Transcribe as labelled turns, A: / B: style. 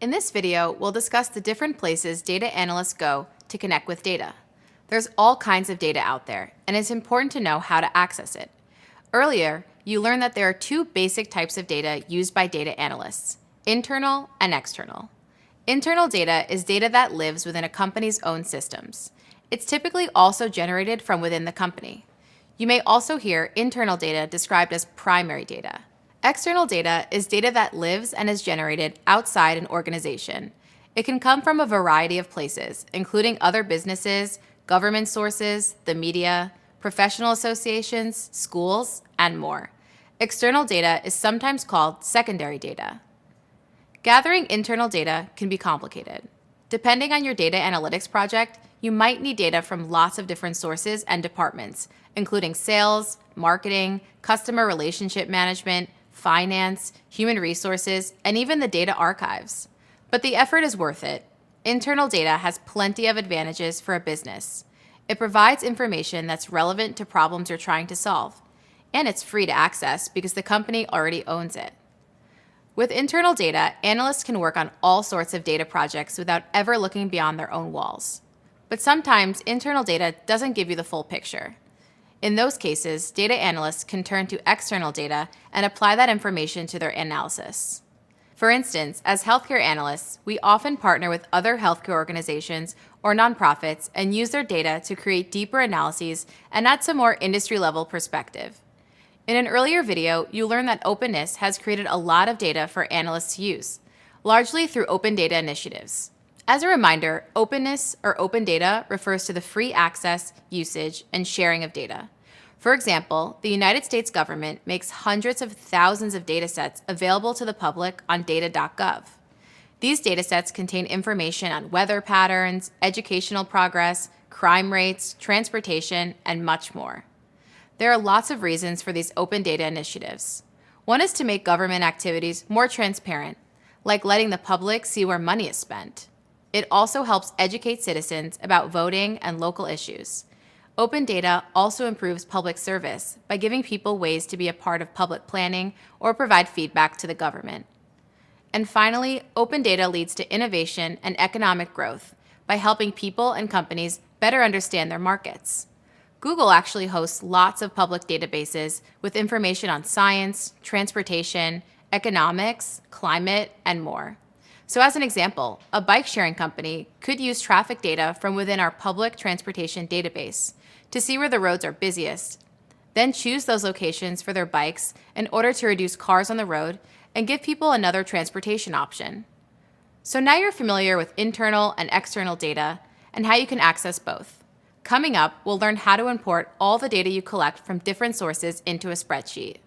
A: In this video, we'll discuss the different places data analysts go to connect with data. There's all kinds of data out there, and it's important to know how to access it. Earlier, you learned that there are two basic types of data used by data analysts: internal and external. Internal data is data that lives within a company's own systems. It's typically also generated from within the company. You may also hear internal data described as primary data. External data is data that lives and is generated outside an organization. It can come from a variety of places, including other businesses, government sources, the media, professional associations, schools, and more. External data is sometimes called secondary data. Gathering internal data can be complicated. Depending on your data analytics project, you might need data from lots of different sources and departments, including sales, marketing, customer relationship management, finance, human resources, and even the data archives. But the effort is worth it. Internal data has plenty of advantages for a business. It provides information that's relevant to problems you're trying to solve, and it's free to access because the company already owns it. With internal data, analysts can work on all sorts of data projects without ever looking beyond their own walls. But sometimes internal data doesn't give you the full picture. In those cases, data analysts can turn to external data and apply that information to their analysis. For instance, as healthcare analysts, we often partner with other healthcare organizations or nonprofits and use their data to create deeper analyses and add some more industry-level perspective. In an earlier video, you learned that OpenNIST has created a lot of data for analysts to use, largely through open data initiatives. As a reminder, openness or open data refers to the free access, usage, and sharing of data. For example, the United States government makes hundreds of thousands of data sets available to the public on data.gov. These data sets contain information on weather patterns, educational progress, crime rates, transportation, and much more. There are lots of reasons for these open data initiatives. One is to make government activities more transparent, like letting the public see where money is spent. It also helps educate citizens about voting and local issues. Open data also improves public service by giving people ways to be a part of public planning or provide feedback to the government. And finally, open data leads to innovation and economic growth by helping people and companies better understand their markets. Google actually hosts lots of public databases with information on science, transportation, economics, climate, and more. So as an example, a bike-sharing company could use traffic data from within our public transportation database to see where the roads are busiest, then choose those locations for their bikes in order to reduce cars on the road and give people another transportation option. So now you're familiar with internal and external data and how you can access both. Coming up, we'll learn how to import all the data you collect from different sources into a spreadsheet.